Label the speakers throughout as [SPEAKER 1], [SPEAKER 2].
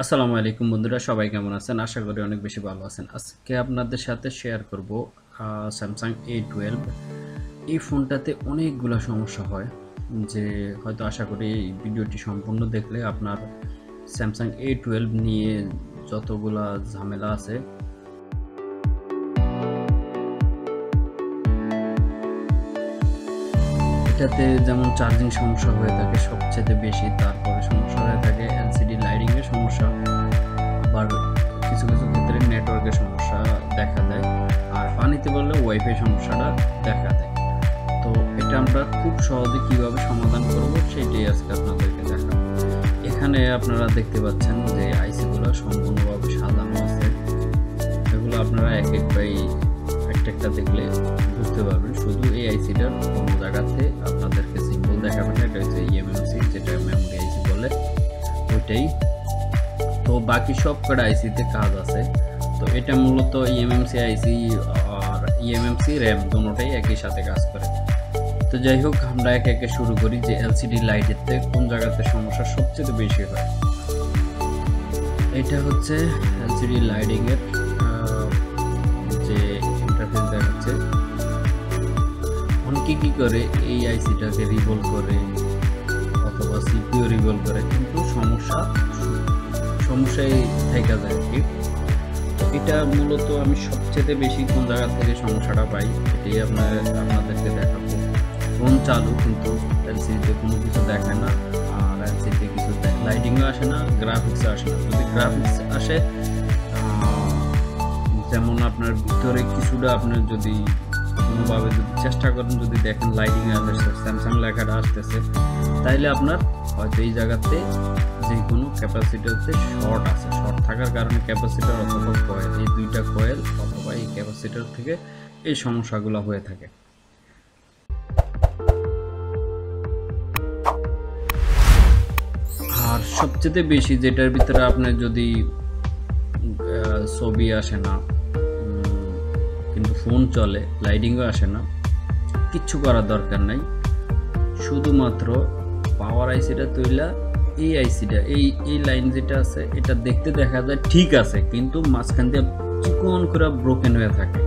[SPEAKER 1] আসসালামু আলাইকুম বন্ধুরা, সবাই কেমন আছেন? আশা করি অনেক বেশি ভালো আছেন। আজকে আপনাদের সাথে শেয়ার করব স্যামসাং A12। এই ফোনটাতে অনেকগুলো সমস্যা হয়, যে হয়তো আশা করি এই ভিডিওটি সম্পূর্ণ দেখলে আপনার স্যামসাং A12 নিয়ে যতগুলা ঝামেলা আছে এটাতে, যেমন চার্জিং সমস্যা হয়ে থাকে সবচেয়ে বেশি, তারপরে সমস্যা হয়ে থাকে এলসিডি লাইটিংয়ের সমস্যা, আবার কিছু কিছু ক্ষেত্রে নেটওয়ার্কের সমস্যা দেখা দেয়, আর পানিতে বললে ওয়াইফাই সমস্যাটা দেখা দেয়। তো এটা আমরা খুব সহজে কিভাবে সমাধান করব সেটাই আজকে আপনাদেরকে দেখাবো। এখানে আপনারা দেখতে পাচ্ছেন যে আইসিগুলো সম্পূর্ণভাবে সাজানো আছে। এগুলো আপনারা এক এক বাই একটা দেখলে বুঝতে পারবেন। শুধু এই আইসিটার কোনো জায়গাতে আপনাদেরকে সিম্বল দেখাবেন, এটা হচ্ছে ইএমএমসি, যেটা মেমোরি আইসি বলে, ওইটাই। তো বাকি সব কটা আইসিতে কাজ আছে। তো এটা মূলত ইএমএমসি আইসি আর ইএমএমসি র্যাম দুটোটাই একই সাথে কাজ করে। তো যাই হোক, আমরা একে একে শুরু করি যে এলসিডি লাইটেতে কোন জায়গাতে সমস্যা সবচেয়ে বেশি হয়। এটা হচ্ছে এলসিডি লাইটিংয়ের যে ইন্টারফেস দেখাচ্ছে। অনেকে কী করে, এই আইসিটাকে রিভলভ করে অথবা সিপিও রিভলভ করে, কিন্তু সমস্যাই থেকে যায় আর কি। এটা মূলত আমি সবচেয়ে বেশি কোন জায়গা থেকে সমস্যাটা পাই এটাই আপনাদেরকে দেখাবো। ফোন চালু কিন্তু এলসিডিতে কোনো কিছু দেখায় না, আর এলসিডিতে কিছু লাইটিংও আসে না, গ্রাফিক্সও আসে না। যদি গ্রাফিক্স আসে, যেমন আপনার ভিতরে কিছুটা আপনার যদি কোনোভাবে যদি চেষ্টা করেন, যদি দেখেন লাইটিং আসতেছে, স্যামসাং লেখাটা আসতেছে, তাইলে আপনার হয়তো এই জায়গাতে যে কোনো ক্যাপাসিটারতে শর্ট আছে। শর্ট থাকার কারণে ক্যাপাসিটার অথবা কয়েল, এই দুইটা কয়েল অথবা এই ক্যাপাসিটার থেকে এই সমস্যাগুলো হয়ে থাকে। আর সবচেয়ে বেশি যেটার ভিতরে আপনার যদি ছবি আসে না, কিন্তু ফোন চলে, লাইটিংও আসে না, কিচ্ছু করার দরকার নাই। শুধুমাত্র পাওয়ার আইসিটা তৈলা, এই আইসিটা এই লাইন যেটা আছে এটা দেখতে দেখা যায় ঠিক আছে, কিন্তু মাঝখান দিয়ে চিকন করে ব্রোকেন হয়ে থাকে।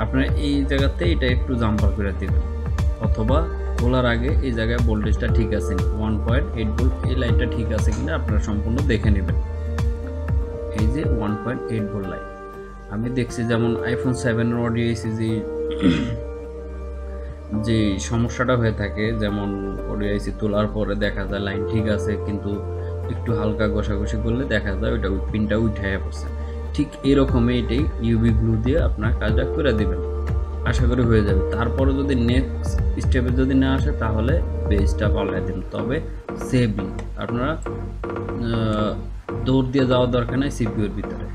[SPEAKER 1] আপনারা এই জায়গাতে এটা একটু জাম্পার করে দেবেন, অথবা খোলার আগে এই জায়গায় ভোল্টেজটা ঠিক আছে 1.8 ভোল্ট, এই লাইনটা ঠিক আছে কিনা আপনারা সম্পূর্ণ দেখে নেবেন। এই যে 1.8 ভোল্ট লাইন আমি দেখছি, যেমন আইফোন 7 অডিও আইসি যে সমস্যাটা হয়ে থাকে, যেমন অডিও আইসি তোলার পরে দেখা যায় লাইন ঠিক আছে, কিন্তু একটু হালকা ঘষাঘষি করলে দেখা যায় ওইটা পিনটা উঠে পড়ছে। ঠিক এরকমই এটাই ইউভি গ্লু দিয়ে আপনার কাজটা করে দেবেন, আশা করি হয়ে যাবে। তারপরে যদি নেক্সট স্টেপে যদি না আসে, তাহলে পেজটা পাল্টাই দিন, তবে সেভলি। আপনারা দৌড় দিয়ে যাওয়ার দরকার নাই সিপিউর ভিতরে,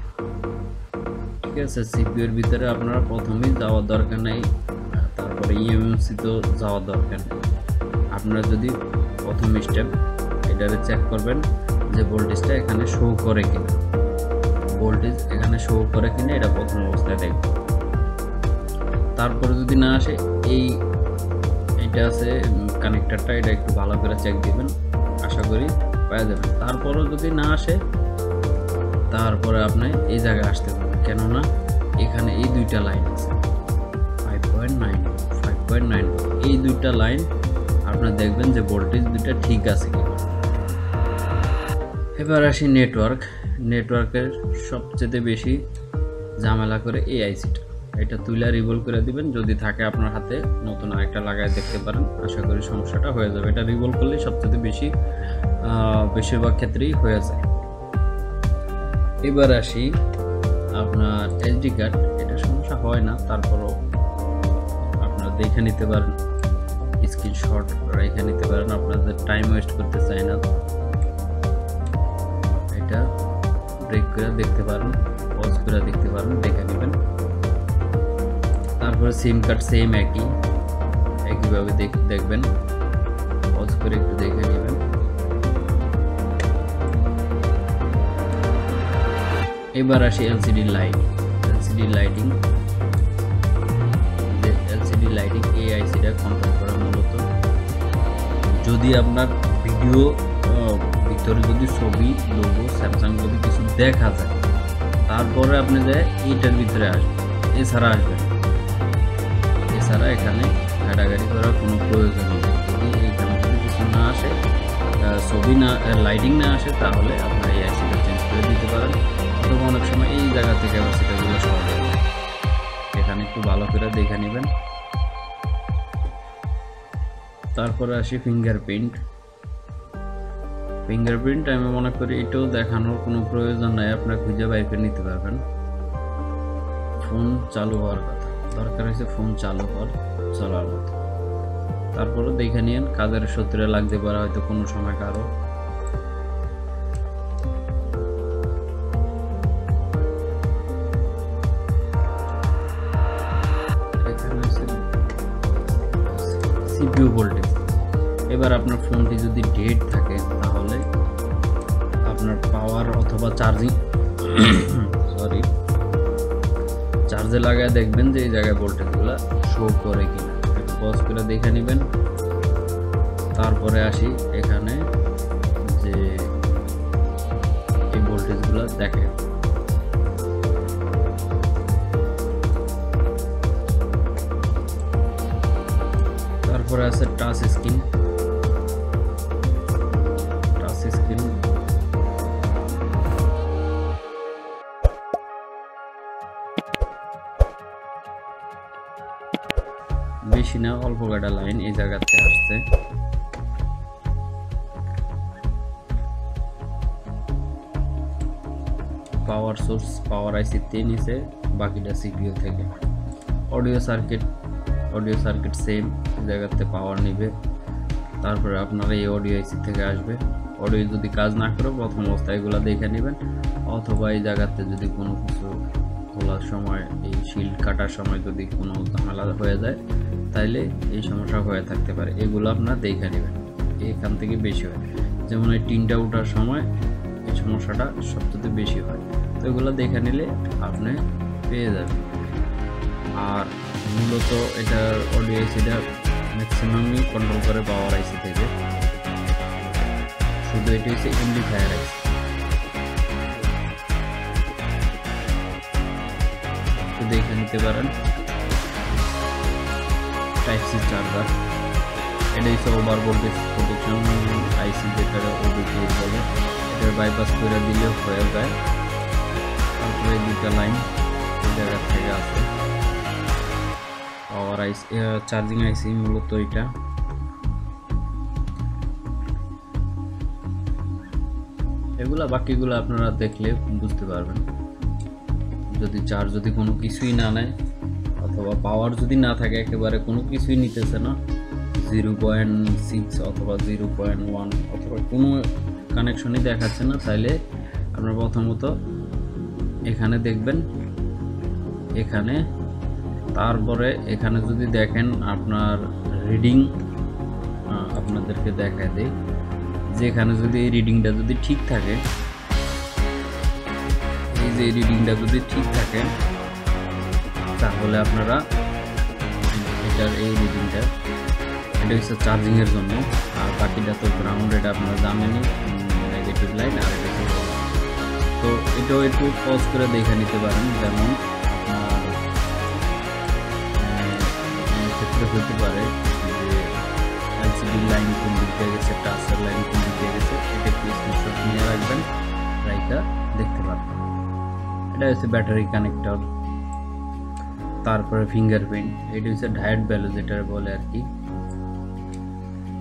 [SPEAKER 1] ঠিক আছে? সিপিউর ভিতরে আপনারা প্রথমেই যাওয়ার দরকার নাই, তারপরে ইএমএমসি তো যাওয়ার দরকার নেই। আপনারা যদি প্রথম স্টেপ এটারে চেক করবেন যে ভোল্টেজটা এখানে শো করে কিনা, ভোল্টেজ এখানে শো করে কিনা এটা প্রথম অবস্থায় দেখবেন। তারপরে যদি না আসে, এইটা আছে কানেক্টারটা, এটা একটু ভালো করে চেক দিবেন, আশা করি পাওয়া যাবেন। তারপরেও যদি না আসে, তারপরে আপনি এই জায়গায় আসতে পারেন, কেননা এখানে এই দুইটা লাইন আছে 5.9 এই দুইটা লাইন আপনারা দেখবেন যে ভোল্টেজ দুইটা ঠিক আছে কিনা। এবার আসি নেটওয়ার্কের সবচেয়ে বেশি ঝামেলা করে এই আইসিটা। এটা তুইলা রিভলভ করে দিবেন, যদি থাকে আপনার হাতে নতুন আরেকটা লাগায় দেখতে পারেন, আশা করি সমস্যাটা হয়ে যাবে। এটা রিভলভ করলে সবচেয়ে বেশি বেশিরভাগ ক্ষেত্রেই হয়ে যায়। এবার আসি আপনার এসডি কার্ড, এটা সমস্যা হয় না, তারপরও আপনারা দেখে নিতে পারেন, স্ক্রিনশট রেখে নিতে পারেন, আপনাদের টাইম ওয়েস্ট করতে চাই না। এটা ব্রেক করে দেখতে পারেন, পজ করে দেখতে পারেন, দেখে নেবেন। তারপরে সিম কার্ড সেম একইভাবে দেখবেন, পজ করে একটু দেখে নেবেন। এবার আসি এলসিডি লাইটিং। এলসিডি লাইটিং এই আইসিটা কন্ট্রোল করা মূলত, যদি আপনার ভিডিও ভিতরে যদি ছবি লোগো স্যামসাং যদি কিছু দেখা যায় তারপরে আপনি যে এইটার ভিতরে আসবেন, এছাড়া আসবেন। এছাড়া এখানে ঘাটাঘাটি করার কোনো প্রয়োজন নেই। যদি এখানে যদি কিছু না আসে, ছবি না লাইটিং না আসে, তাহলে আপনার এই আইসিটা চেঞ্জ করে দিতে পারেন। অথবা অনেক সময় এই জায়গা থেকে ক্যাপাসিটারগুলো সরা যাবে। এখানে একটু ভালো করে দেখে নেবেন। তারপরে আসি ফিঙ্গারপ্রিন্ট। ফিঙ্গারপ্রিন্ট আমি মনে করি এটাও দেখানোর কোনো প্রয়োজন নাই, আপনারা খুঁজে বাইর করে নিতে পারবেন। ফোন চালু হওয়ার কথা, দরকার হয়েছে ফোন চালু হওয়ার চলার মতো। তারপরে দেখে নিন কাজের সূত্রে লাগতে পারে হয়তো কোনো সময় কারো। CPU voltage. এবার আপনার ফোনটি যদি ডেড থাকে তাহলে আপনার পাওয়ার অথবা চার্জিং চার্জে লাগায় দেখবেন যে এই জায়গায় ভোল্টেজগুলো শো করে কিনা, একটু পজ করে দেখে নেবেন। তারপরে আসি এখানে যে এই ভোল্টেজগুলো দেখে। তারপরে আছে টাচ স্ক্রিন। টাচ স্ক্রিন বেশি না, অল্প কটা লাইন এই জায়গাতে আসছে। পাওয়ার সোর্স পাওয়ার আইসি তে নিচে, বাকিটা সিপিইউ থেকে। অডিও সার্কিট সেম জায়গাতে পাওয়ার নিবে। তারপরে আপনারা এই অডিও আইসি থেকে আসবে। অডিও যদি কাজ না করে প্রথম অবস্থায় এগুলো দেখে নেবেন, অথবা এই জায়গাতে যদি কোনো কিছু খোলার সময় এই শিল্ড কাটার সময় যদি কোনো ঝামেলা হয়ে যায় তাইলে এই সমস্যা হয়ে থাকতে পারে। এগুলো আপনারা দেখে নেবেন, এখান থেকে বেশি হয়। যেমন এই টিনটা ওঠার সময় এই সমস্যাটা সবচেয়ে বেশি হয়, তো এগুলো দেখে নিলে আপনি পেয়ে যাবেন। আর মূলত এটার অডিও আইসিটা ম্যাক্সিমামই কন্ট্রোল করে পাওয়ার আইসি থেকে, শুধু এটি হচ্ছে এমপ্লিফায়ার আইসি। দেখে নিতে পারেন। টাইপ সি চার্জার, এটা হচ্ছে ওভার ভোল্টেজ প্রোটেকশন আইসি, যেটা ওবিপি বলে। এটা বাইপাস করে দিলেও হয়ে যায়। তারপরে দুটা লাইন এই জায়গা থেকে আছে। পাওয়ার আইসি চার্জিং আইসি মূলত এটা। এগুলা বাকিগুলো আপনারা দেখলে বুঝতে পারবেন। যদি চার্জ যদি কোনো কিছুই না নেয় অথবা পাওয়ার যদি না থাকে, একেবারে কোনো কিছুই নিতেছে না, 0.6 অথবা 0.1 অথবা কোনো কানেকশনই দেখাচ্ছে না, তাইলে আপনারা প্রথমত এখানে দেখবেন। এখানে তারপরে এখানে যদি দেখেন আপনার রিডিং আপনাদেরকে দেখায় দেয়, যে এখানে যদি এই রিডিংটা যদি ঠিক থাকে, এই যে রিডিংটা যদি ঠিক থাকে তাহলে আপনারা এটার এই রিডিংটা, এটা হচ্ছে চার্জিংয়ের জন্য। আর বাকিটা তো গ্রাউন্ড, এটা আপনারা জানেনই, নেগেটিভ লাইন। আর এটা তো এটাও একটু পজ করে দেখে নিতে পারেন। যেমন আপনার ক্ষেত্রে হতে পারে যে এলসিডি লাইন কোন দিক দিয়ে গেছে, টাচের লাইন কোন দিক দিয়ে গেছে, এটা একটু স্ক্রিনশট নিয়ে রাখবেন, রাইখা দেখতে পারবেন। এটা হচ্ছে ব্যাটারি কানেক্টর। তারপরে ফিঙ্গারপ্রিন্ট, এটা হচ্ছে ডায়েট ভ্যালু যেটা বলে আর কি।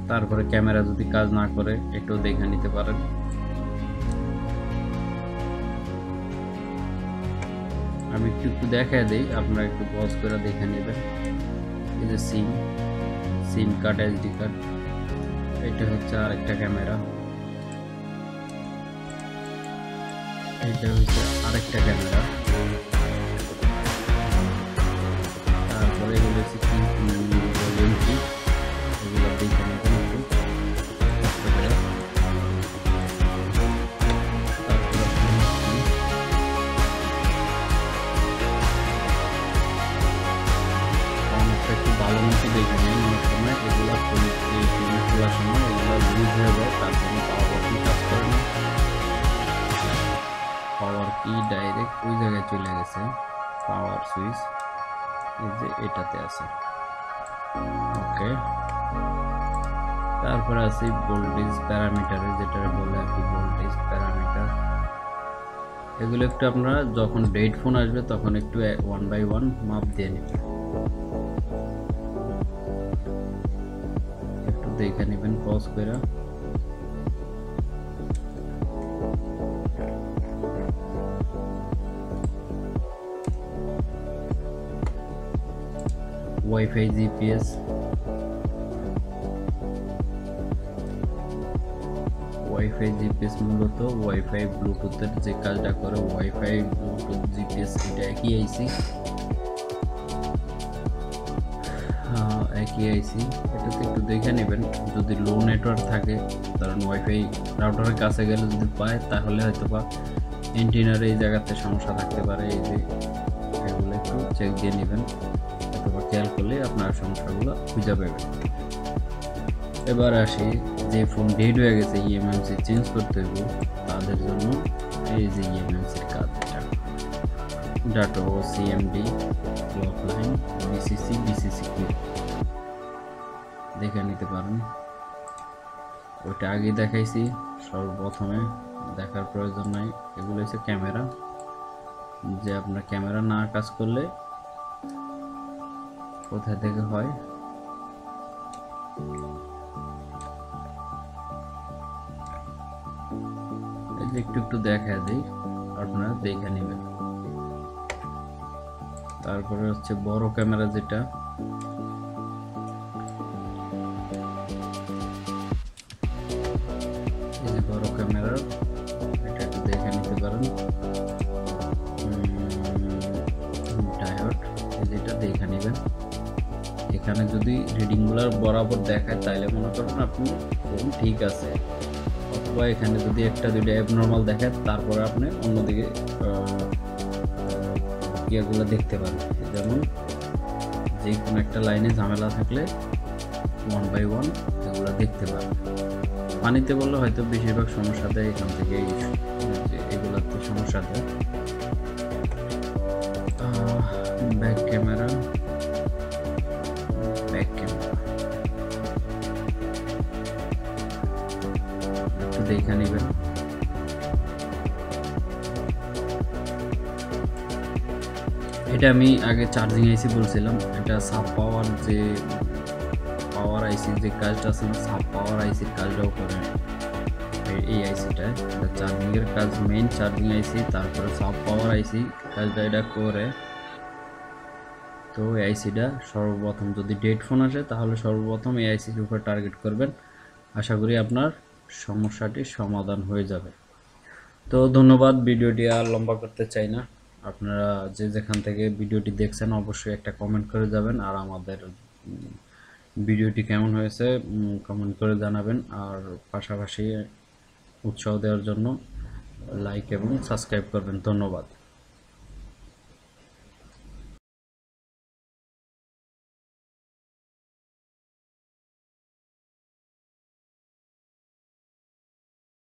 [SPEAKER 1] তারপরে ক্যামেরা যদি কাজ না করে এটাও দেখে নিতে পারেন। আমি একটু দেখায় দিই, আপনারা একটু পজ করে দেখে নেবেন। এই যে সিম কার্ড, এসডি কার্ড, এটা হচ্ছে আরেকটা ক্যামেরা, এটা হচ্ছে আরেকটা ক্যামেরা। তারপরে এগুলো হচ্ছে কি এগুলো দেখে নেবেন একটু কষ্ট করে। একটু ভালো মতো দেখে নিন। অনেক সময় এগুলো খোলার সময় এগুলো লুজ হয়ে যায়, তার জন্য পাওয়ার বাটন কাজ করে না। পাওয়ার কি ডাইরেক্ট ওই জায়গায় চলে গেছে, পাওয়ার সুইচ এই যে এটাতে আছে। ওকে, তারপরে আছে ভোল্টেজ প্যারামিটারে, যেটা বলে আর কি ভোল্টেজ প্যারামিটার। এগুলো একটু আপনারা যখন ডেট ফোন আসবে তখন একটু 1 বাই 1 মাপ দিয়ে নেবেন, একটু দেখে নেবেন পজ করে। ওয়াইফাই জিপিএস, ওয়াইফাই জিপিএস মূলত ওয়াইফাই ব্লুটুথের যে কাজটা করে, ওয়াইফাই ব্লুটুথ জিপিএস এটা একই আইসি, একই আইসি। এটাতে একটু দেখে নেবেন, যদি লো নেটওয়ার্ক থাকে, কারণ ওয়াইফাই রাউটারের কাছে গেলে যদি পায় তাহলে হয়তো বা এন্টিনার এই জায়গাতে সমস্যা থাকতে পারে। এই যে এগুলো একটু চেক দিয়ে নেবেন, অথবা খেয়াল করলে আপনার সমস্যাগুলো খুঁজে পাবেন। এবার আসি, যে ফোন ডেড হয়ে গেছে ইএমএমসি চেঞ্জ করতে হবে তাদের জন্য এই যে ইএমএমসির কাজ, এটা ডাটা ও সিএমডি ক্লক লাইন বিসিসি কি দেখে নিতে পারেন। ওইটা আগে দেখাইছি, সর্বপ্রথমে দেখার প্রয়োজন নাই। এগুলো হচ্ছে ক্যামেরা, যে আপনার ক্যামেরা না কাজ করলে কোথায় থেকে হয়। একটু একটু দেখা দিই, আপনারা দেখে নেবেন। তারপরে হচ্ছে বড় ক্যামেরা, যেটা এই যে বড় ক্যামেরা, এটা একটু দেখে নিতে পারেন। ডায়োড যেটা দেখে নেবেন, এখানে যদি রিডিংগুলো বরাবর দেখায় তাহলে মনে করেন আপনি ফোন ঠিক আছে, অথবা এখানে যদি একটা দুইটা অ্যাবনর্মাল দেখায় তারপরে আপনি অন্যদিকে ইয়েগুলো দেখতে পারেন। যেমন যে কোনো একটা লাইনে ঝামেলা থাকলে 1 বাই 1 এগুলো দেখতে পারেন। পানিতে বললে হয়তো বেশিরভাগ সমস্যা দেয়, এখান থেকে এগুলোতে সমস্যা দেয়। ব্যাক ক্যামেরা, একটু দেখে নেবেন। এটা আমি আগে চার্জিং আইসি বলছিলাম, এটা সাব পাওয়ার যে পাওয়ার আইসি যে কাজটা আছে না, সাব পাওয়ার আইসির কাজটাও করে এই আইসিটা। এটা চার্জিংয়ের কাজ, মেইন চার্জিং আইসি, তারপরে সাব পাওয়ার আইসি কাজটা এটা করে। তো এই আইসিটা সর্বপ্রথম যদি ডেড ফোন আসে তাহলে সর্বপ্রথম এই আইসির উপর টার্গেট করবেন। আশা করি আপনার সমস্যাটি সমাধান হয়ে যাবে। তো ধন্যবাদ, ভিডিওটি আর লম্বা করতে চাই না। আপনারা যে যেখান থেকে ভিডিওটি দেখছেন অবশ্যই একটা কমেন্ট করে যাবেন, আর আমাদের ভিডিওটি কেমন হয়েছে কমেন্ট করে জানাবেন। আর পাশাপাশি উৎসাহ দেওয়ার জন্য লাইক এবং সাবস্ক্রাইব করবেন। ধন্যবাদ।